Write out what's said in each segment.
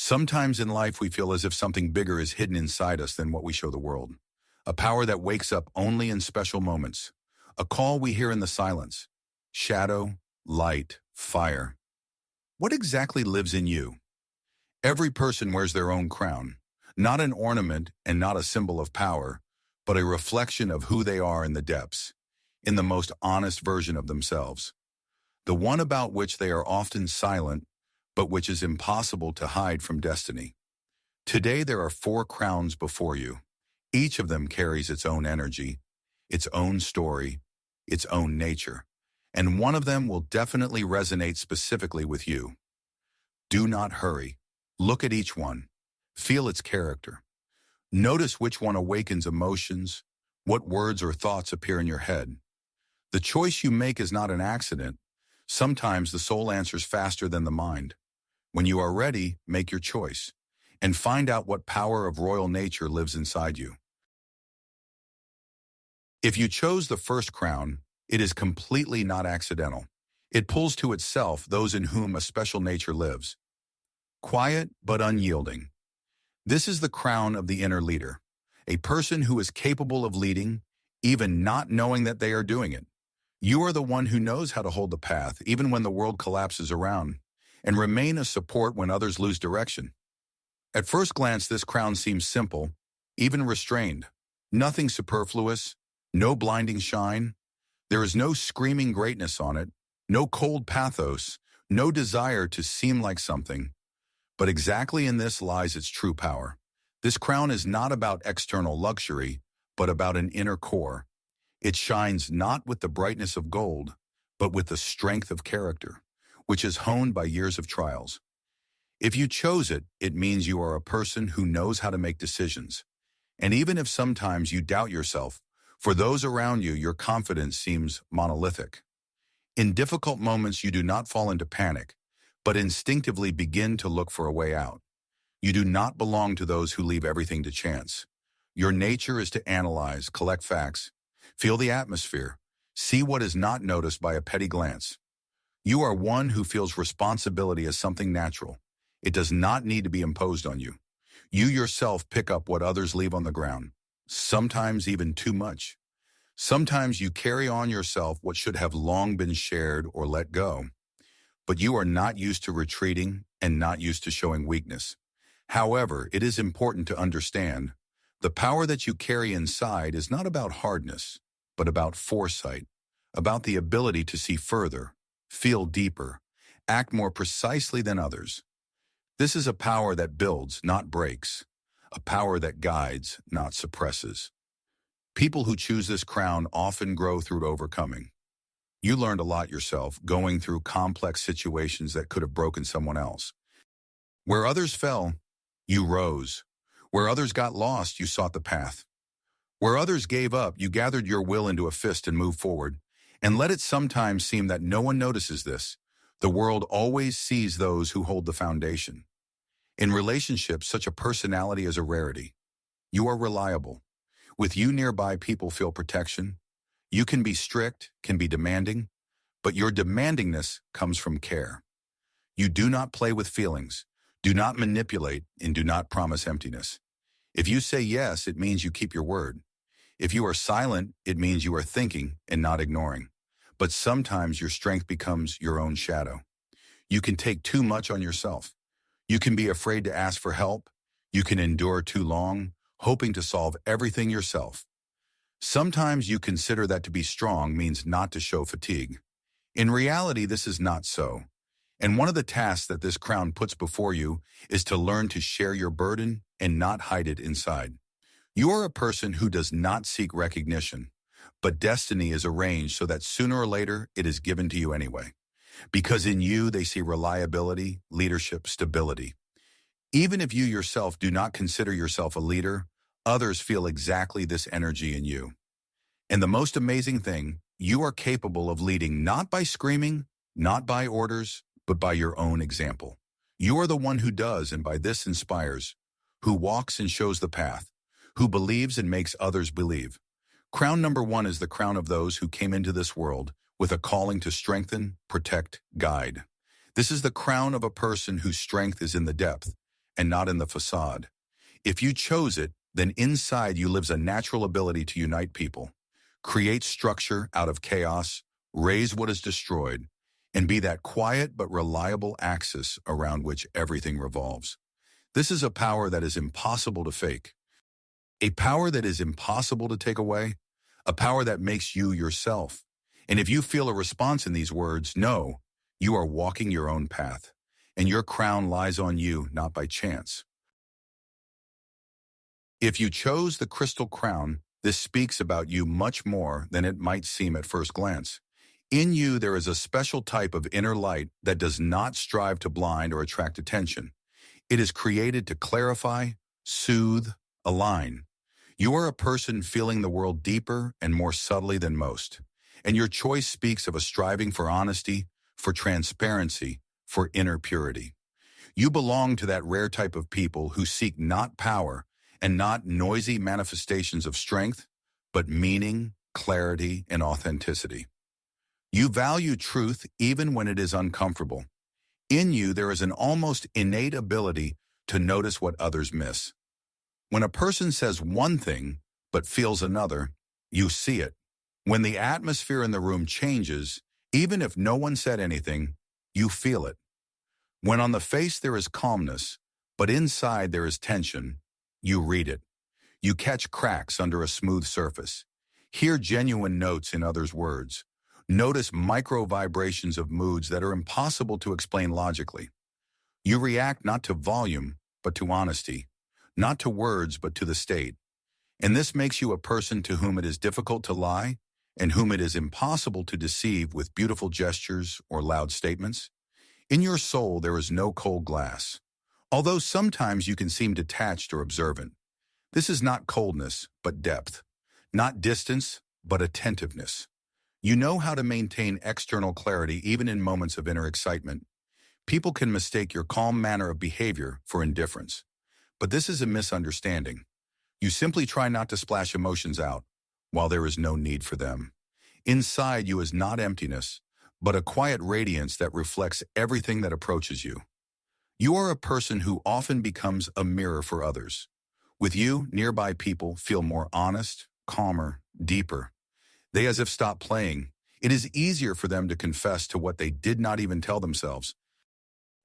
Sometimes in life we feel as if something bigger is hidden inside us than what we show the world. A power that wakes up only in special moments. A call we hear in the silence. Shadow, light, fire. What exactly lives in you? Every person wears their own crown. Not an ornament and not a symbol of power, but a reflection of who they are in the depths, in the most honest version of themselves. The one about which they are often silent, but which is impossible to hide from destiny. Today there are 4 crowns before you. Each of them carries its own energy, its own story, its own nature, and one of them will definitely resonate specifically with you. Do not hurry. Look at each one. Feel its character. Notice which one awakens emotions, what words or thoughts appear in your head. The choice you make is not an accident. Sometimes the soul answers faster than the mind. When you are ready, make your choice and find out what power of royal nature lives inside you. If you chose the first crown, it is completely not accidental. It pulls to itself those in whom a special nature lives. Quiet but unyielding. This is the crown of the inner leader, a person who is capable of leading, even not knowing that they are doing it. You are the one who knows how to hold the path, even when the world collapses around, and remain a support when others lose direction. At first glance, this crown seems simple, even restrained. Nothing superfluous, no blinding shine. There is no screaming greatness on it, no cold pathos, no desire to seem like something. But exactly in this lies its true power. This crown is not about external luxury, but about an inner core. It shines not with the brightness of gold, but with the strength of character, which is honed by years of trials. If you chose it, it means you are a person who knows how to make decisions. And even if sometimes you doubt yourself, for those around you, your confidence seems monolithic. In difficult moments, you do not fall into panic, but instinctively begin to look for a way out. You do not belong to those who leave everything to chance. Your nature is to analyze, collect facts, feel the atmosphere, see what is not noticed by a petty glance. You are one who feels responsibility as something natural. It does not need to be imposed on you. You yourself pick up what others leave on the ground, sometimes even too much. Sometimes you carry on yourself what should have long been shared or let go. But you are not used to retreating and not used to showing weakness. However, it is important to understand the power that you carry inside is not about hardness, but about foresight, about the ability to see further, feel deeper, act more precisely than others. This is a power that builds, not breaks, a power that guides, not suppresses. People who choose this crown often grow through overcoming. You learned a lot yourself, going through complex situations that could have broken someone else. Where others fell, you rose. Where others got lost, you sought the path. Where others gave up, you gathered your will into a fist and moved forward. And let it sometimes seem that no one notices this. The world always sees those who hold the foundation. In relationships, such a personality is a rarity. You are reliable. With you nearby, people feel protection. You can be strict, can be demanding, but your demandingness comes from care. You do not play with feelings, do not manipulate, and do not promise emptiness. If you say yes, it means you keep your word. If you are silent, it means you are thinking and not ignoring. But sometimes your strength becomes your own shadow. You can take too much on yourself. You can be afraid to ask for help. You can endure too long, hoping to solve everything yourself. Sometimes you consider that to be strong means not to show fatigue. In reality, this is not so. And one of the tasks that this crown puts before you is to learn to share your burden and not hide it inside. You are a person who does not seek recognition, but destiny is arranged so that sooner or later it is given to you anyway. Because in you they see reliability, leadership, stability. Even if you yourself do not consider yourself a leader, others feel exactly this energy in you. And the most amazing thing, you are capable of leading not by screaming, not by orders, but by your own example. You are the one who does and by this inspires, who walks and shows the path, who believes and makes others believe. Crown number 1 is the crown of those who came into this world with a calling to strengthen, protect, guide. This is the crown of a person whose strength is in the depth and not in the facade. If you chose it, then inside you lives a natural ability to unite people, create structure out of chaos, raise what is destroyed, and be that quiet but reliable axis around which everything revolves. This is a power that is impossible to fake, a power that is impossible to take away, a power that makes you yourself. And if you feel a response in these words, know you are walking your own path, and your crown lies on you not by chance. If you chose the crystal crown, this speaks about you much more than it might seem at first glance. In you, there is a special type of inner light that does not strive to blind or attract attention. It is created to clarify, soothe, align. You are a person feeling the world deeper and more subtly than most, and your choice speaks of a striving for honesty, for transparency, for inner purity. You belong to that rare type of people who seek not power and not noisy manifestations of strength, but meaning, clarity, and authenticity. You value truth even when it is uncomfortable. In you, there is an almost innate ability to notice what others miss. When a person says one thing but feels another, you see it. When the atmosphere in the room changes, even if no one said anything, you feel it. When on the face there is calmness, but inside there is tension, you read it. You catch cracks under a smooth surface. Hear genuine notes in others' words. Notice micro vibrations of moods that are impossible to explain logically. You react not to volume, but to honesty. Not to words, but to the state. And this makes you a person to whom it is difficult to lie and whom it is impossible to deceive with beautiful gestures or loud statements. In your soul, there is no cold glass. Although sometimes you can seem detached or observant. This is not coldness, but depth. Not distance, but attentiveness. You know how to maintain external clarity even in moments of inner excitement. People can mistake your calm manner of behavior for indifference. But this is a misunderstanding. You simply try not to splash emotions out, while there is no need for them. Inside you is not emptiness, but a quiet radiance that reflects everything that approaches you. You are a person who often becomes a mirror for others. With you, nearby people feel more honest, calmer, deeper. They as if stop playing. It is easier for them to confess to what they did not even tell themselves.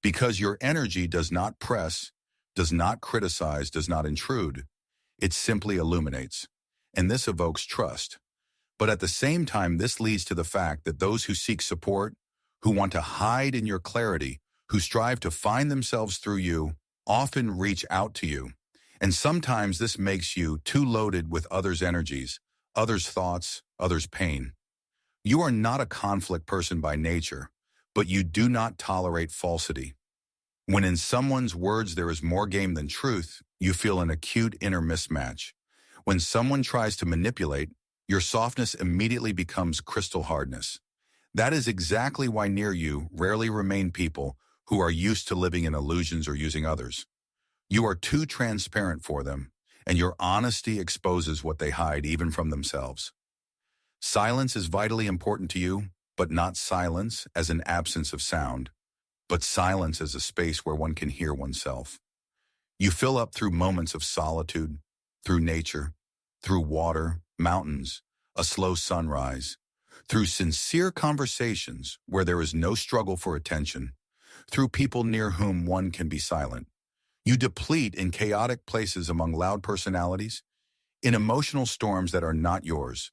Because your energy does not press, does not criticize, does not intrude. It simply illuminates. And this evokes trust. But at the same time, this leads to the fact that those who seek support, who want to hide in your clarity, who strive to find themselves through you, often reach out to you. And sometimes this makes you too loaded with others' energies, others' thoughts, others' pain. You are not a conflict person by nature, but you do not tolerate falsity. When in someone's words there is more game than truth, you feel an acute inner mismatch. When someone tries to manipulate, your softness immediately becomes crystal hardness. That is exactly why near you rarely remain people who are used to living in illusions or using others. You are too transparent for them, and your honesty exposes what they hide even from themselves. Silence is vitally important to you, but not silence as an absence of sound, but silence as a space where one can hear oneself. You fill up through moments of solitude, through nature, through water, mountains, a slow sunrise, through sincere conversations where there is no struggle for attention, through people near whom one can be silent. You deplete in chaotic places among loud personalities, in emotional storms that are not yours,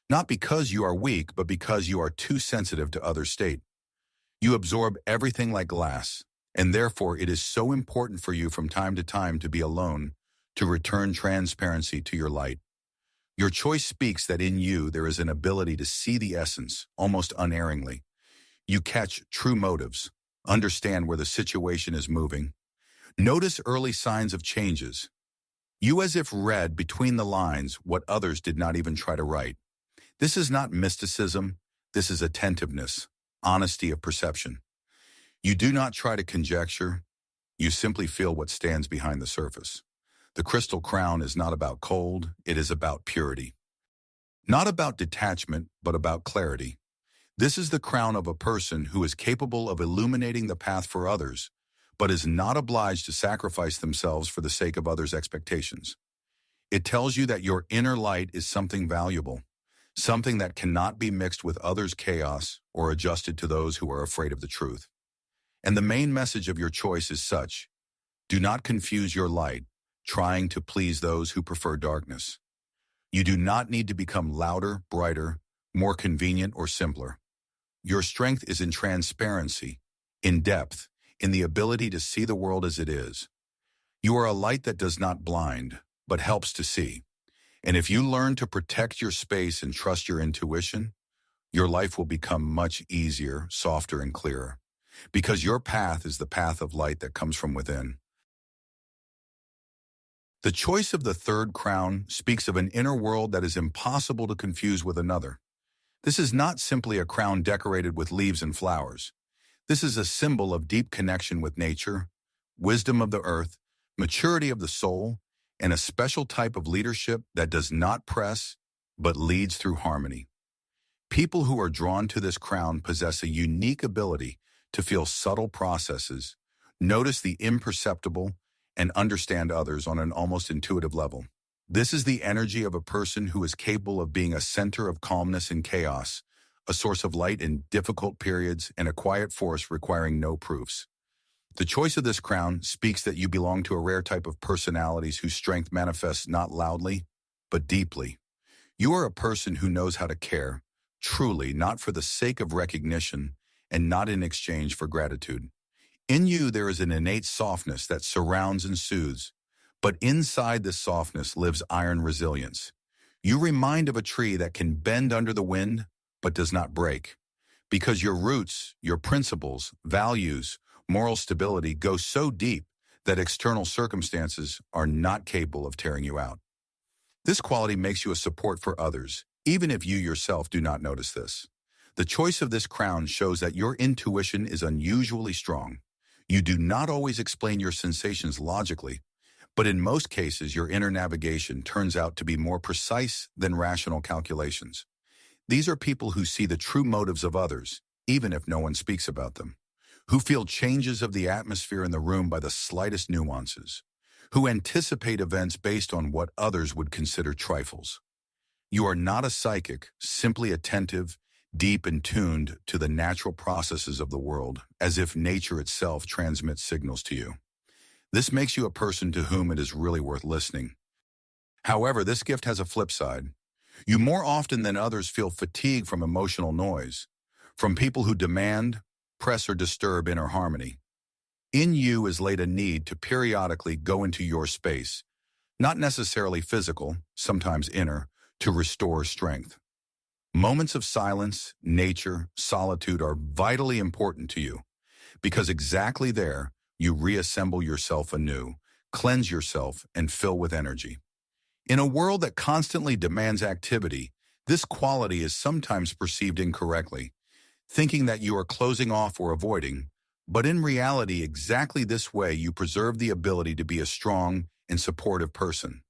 not because you are weak, but because you are too sensitive to others' state. You absorb everything like glass, and therefore it is so important for you from time to time to be alone, to return transparency to your light. Your choice speaks that in you there is an ability to see the essence, almost unerringly. You catch true motives, understand where the situation is moving. Notice early signs of changes. You as if read between the lines what others did not even try to write. This is not mysticism, this is attentiveness, honesty of perception. You do not try to conjecture, you simply feel what stands behind the surface. The crystal crown is not about cold, it is about purity. Not about detachment, but about clarity. This is the crown of a person who is capable of illuminating the path for others, but is not obliged to sacrifice themselves for the sake of others' expectations. It tells you that your inner light is something valuable, something that cannot be mixed with others' chaos or adjusted to those who are afraid of the truth. And the main message of your choice is such: do not confuse your light, trying to please those who prefer darkness. You do not need to become louder, brighter, more convenient, or simpler. Your strength is in transparency, in depth, in the ability to see the world as it is. You are a light that does not blind, but helps to see. And if you learn to protect your space and trust your intuition, your life will become much easier, softer, and clearer. Because your path is the path of light that comes from within. The choice of the third crown speaks of an inner world that is impossible to confuse with another. This is not simply a crown decorated with leaves and flowers. This is a symbol of deep connection with nature, wisdom of the earth, maturity of the soul, and a special type of leadership that does not press, but leads through harmony. People who are drawn to this crown possess a unique ability to feel subtle processes, notice the imperceptible, and understand others on an almost intuitive level. This is the energy of a person who is capable of being a center of calmness in chaos, a source of light in difficult periods, and a quiet force requiring no proofs. The choice of this crown speaks that you belong to a rare type of personalities whose strength manifests not loudly, but deeply. You are a person who knows how to care, truly, not for the sake of recognition, and not in exchange for gratitude. In you, there is an innate softness that surrounds and soothes, but inside this softness lives iron resilience. You remind of a tree that can bend under the wind, but does not break, because your roots, your principles, values, moral stability go so deep that external circumstances are not capable of tearing you out. This quality makes you a support for others, even if you yourself do not notice this. The choice of this crown shows that your intuition is unusually strong. You do not always explain your sensations logically, but in most cases your inner navigation turns out to be more precise than rational calculations. These are people who see the true motives of others, even if no one speaks about them, who feel changes of the atmosphere in the room by the slightest nuances, who anticipate events based on what others would consider trifles. You are not a psychic, simply attentive, deep and tuned to the natural processes of the world, as if nature itself transmits signals to you. This makes you a person to whom it is really worth listening. However, this gift has a flip side. You more often than others feel fatigue from emotional noise, from people who demand, press, or disturb inner harmony. In you is laid a need to periodically go into your space, not necessarily physical, sometimes inner, to restore strength. Moments of silence, nature, solitude are vitally important to you, because exactly there you reassemble yourself anew, cleanse yourself, and fill with energy. In a world that constantly demands activity, this quality is sometimes perceived incorrectly, thinking that you are closing off or avoiding, but in reality, exactly this way you preserve the ability to be a strong and supportive person.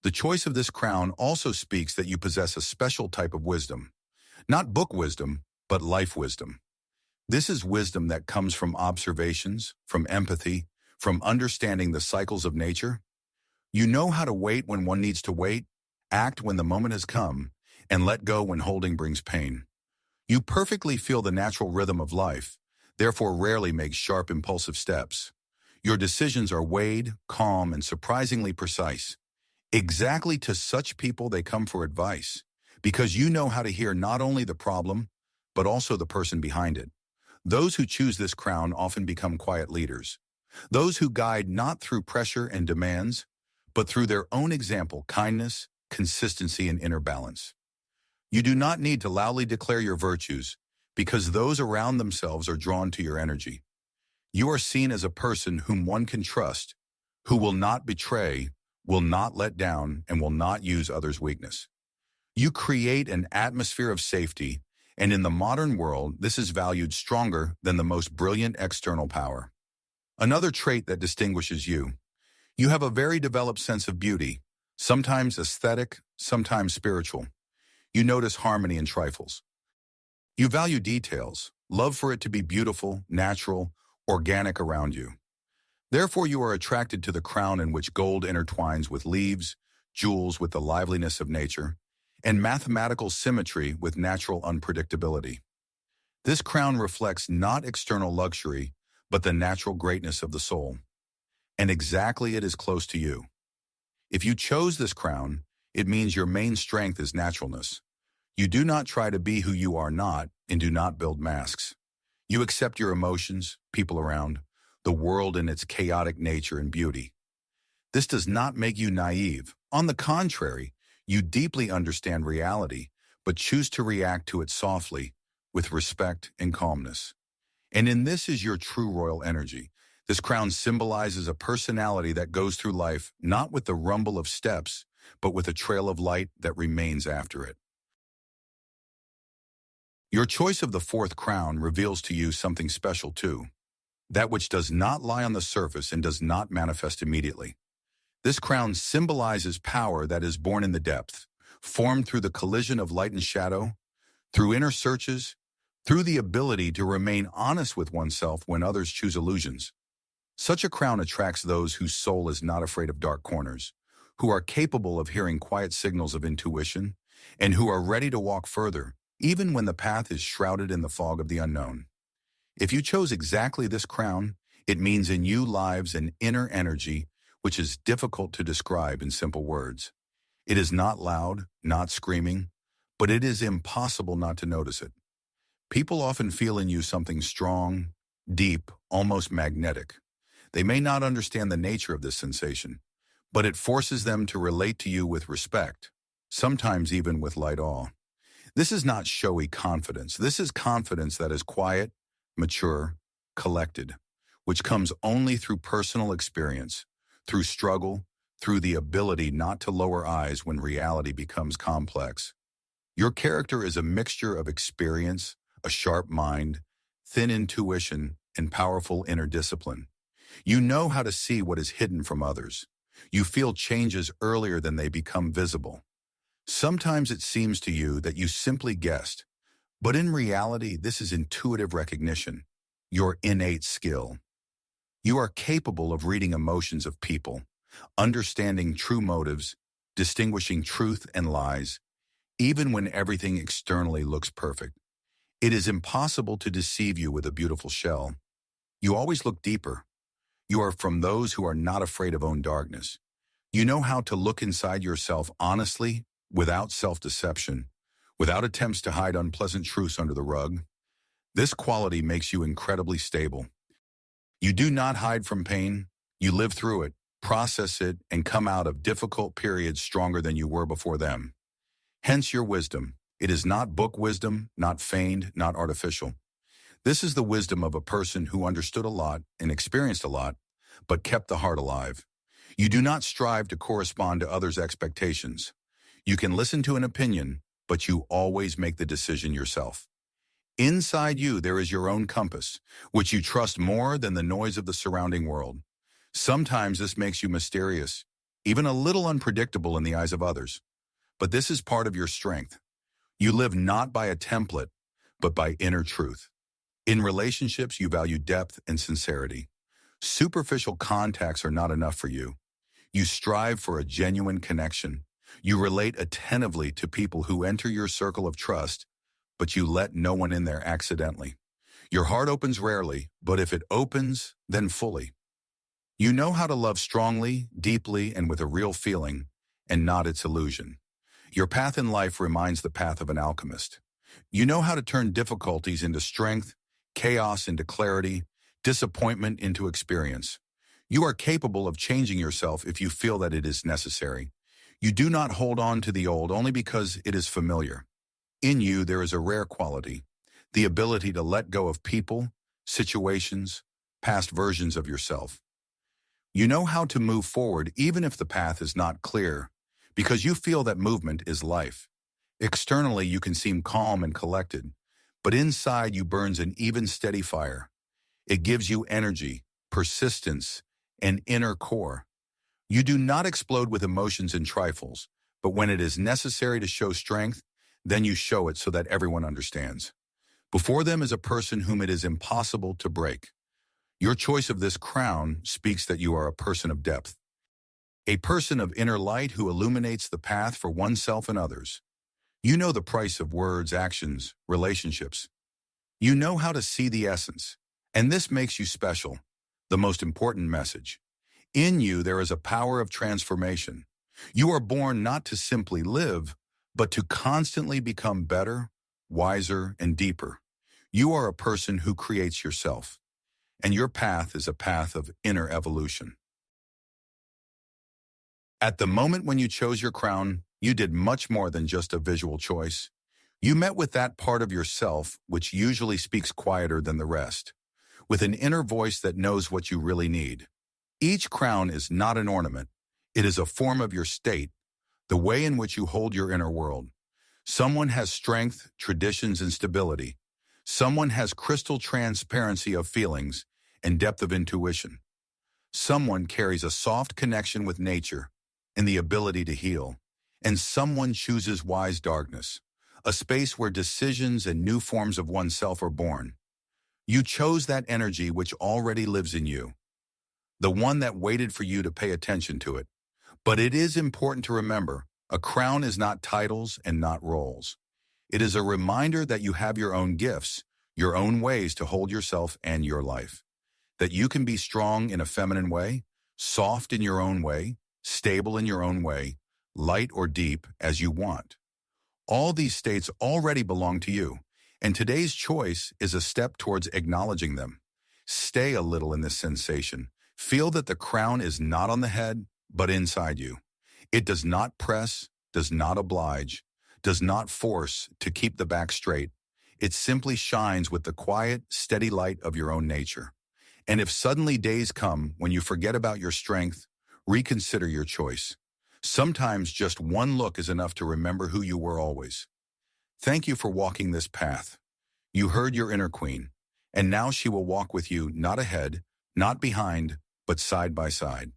The choice of this crown also speaks that you possess a special type of wisdom. Not book wisdom, but life wisdom. This is wisdom that comes from observations, from empathy, from understanding the cycles of nature. You know how to wait when one needs to wait, act when the moment has come, and let go when holding brings pain. You perfectly feel the natural rhythm of life, therefore rarely make sharp, impulsive steps. Your decisions are weighed, calm, and surprisingly precise. Exactly to such people they come for advice, because you know how to hear not only the problem, but also the person behind it. Those who choose this crown often become quiet leaders. Those who guide not through pressure and demands, but through their own example, kindness, consistency, and inner balance. You do not need to loudly declare your virtues, because those around themselves are drawn to your energy. You are seen as a person whom one can trust, who will not betray, will not let down, and will not use others' weakness. You create an atmosphere of safety, and in the modern world, this is valued stronger than the most brilliant external power. Another trait that distinguishes you: you have a very developed sense of beauty, sometimes aesthetic, sometimes spiritual. You notice harmony in trifles. You value details, love for it to be beautiful, natural, organic around you. Therefore you are attracted to the crown in which gold intertwines with leaves, jewels with the liveliness of nature, and mathematical symmetry with natural unpredictability. This crown reflects not external luxury, but the natural greatness of the soul. And exactly it is close to you. If you chose this crown, it means your main strength is naturalness. You do not try to be who you are not and do not build masks. You accept your emotions, people around, the world in its chaotic nature and beauty. This does not make you naive. On the contrary, you deeply understand reality, but choose to react to it softly, with respect and calmness. And in this is your true royal energy. This crown symbolizes a personality that goes through life not with the rumble of steps, but with a trail of light that remains after it. Your choice of the fourth crown reveals to you something special too, that which does not lie on the surface and does not manifest immediately. This crown symbolizes power that is born in the depth, formed through the collision of light and shadow, through inner searches, through the ability to remain honest with oneself when others choose illusions. Such a crown attracts those whose soul is not afraid of dark corners, who are capable of hearing quiet signals of intuition, and who are ready to walk further, even when the path is shrouded in the fog of the unknown. If you chose exactly this crown, it means in you lives an inner energy which is difficult to describe in simple words. It is not loud, not screaming, but it is impossible not to notice it. People often feel in you something strong, deep, almost magnetic. They may not understand the nature of this sensation, but it forces them to relate to you with respect, sometimes even with light awe. This is not showy confidence. This is confidence that is quiet, mature, collected, which comes only through personal experience, through struggle, through the ability not to lower eyes when reality becomes complex. Your character is a mixture of experience, a sharp mind, thin intuition, and powerful inner discipline. You know how to see what is hidden from others. You feel changes earlier than they become visible. Sometimes it seems to you that you simply guessed, but in reality, this is intuitive recognition, your innate skill. You are capable of reading emotions of people, understanding true motives, distinguishing truth and lies, even when everything externally looks perfect. It is impossible to deceive you with a beautiful shell. You always look deeper. You are from those who are not afraid of own darkness. You know how to look inside yourself honestly, without self-deception, without attempts to hide unpleasant truths under the rug. This quality makes you incredibly stable. You do not hide from pain. You live through it, process it, and come out of difficult periods stronger than you were before them. Hence your wisdom. It is not book wisdom, not feigned, not artificial. This is the wisdom of a person who understood a lot and experienced a lot, but kept the heart alive. You do not strive to correspond to others' expectations. You can listen to an opinion, but you always make the decision yourself. Inside you, there is your own compass, which you trust more than the noise of the surrounding world. Sometimes this makes you mysterious, even a little unpredictable in the eyes of others. But this is part of your strength. You live not by a template, but by inner truth. In relationships, you value depth and sincerity. Superficial contacts are not enough for you. You strive for a genuine connection. You relate attentively to people who enter your circle of trust, but you let no one in there accidentally. Your heart opens rarely, but if it opens, then fully. You know how to love strongly, deeply, and with a real feeling, and not its illusion. Your path in life reminds the path of an alchemist. You know how to turn difficulties into strength, chaos into clarity, disappointment into experience. You are capable of changing yourself if you feel that it is necessary. You do not hold on to the old only because it is familiar. In you, there is a rare quality, the ability to let go of people, situations, past versions of yourself. You know how to move forward even if the path is not clear, because you feel that movement is life. Externally, you can seem calm and collected, but inside you burns an even steady fire. It gives you energy, persistence, and inner core. You do not explode with emotions and trifles, but when it is necessary to show strength, then you show it so that everyone understands. Before them is a person whom it is impossible to break. Your choice of this crown speaks that you are a person of depth, a person of inner light who illuminates the path for oneself and others. You know the price of words, actions, relationships. You know how to see the essence, and this makes you special, the most important message. In you, there is a power of transformation. You are born not to simply live, but to constantly become better, wiser, and deeper. You are a person who creates yourself, and your path is a path of inner evolution. At the moment when you chose your crown, you did much more than just a visual choice. You met with that part of yourself which usually speaks quieter than the rest, with an inner voice that knows what you really need. Each crown is not an ornament. It is a form of your state, the way in which you hold your inner world. Someone has strength, traditions, and stability. Someone has crystal transparency of feelings and depth of intuition. Someone carries a soft connection with nature and the ability to heal. And someone chooses wise darkness, a space where decisions and new forms of oneself are born. You chose that energy which already lives in you, the one that waited for you to pay attention to it. But it is important to remember, a crown is not titles and not roles. It is a reminder that you have your own gifts, your own ways to hold yourself and your life. That you can be strong in a feminine way, soft in your own way, stable in your own way, light or deep as you want. All these states already belong to you, and today's choice is a step towards acknowledging them. Stay a little in this sensation. Feel that the crown is not on the head, but inside you. It does not press, does not oblige, does not force to keep the back straight. It simply shines with the quiet, steady light of your own nature. And if suddenly days come when you forget about your strength, reconsider your choice. Sometimes just one look is enough to remember who you were always. Thank you for walking this path. You heard your inner queen, and now she will walk with you not ahead, not behind, but side by side.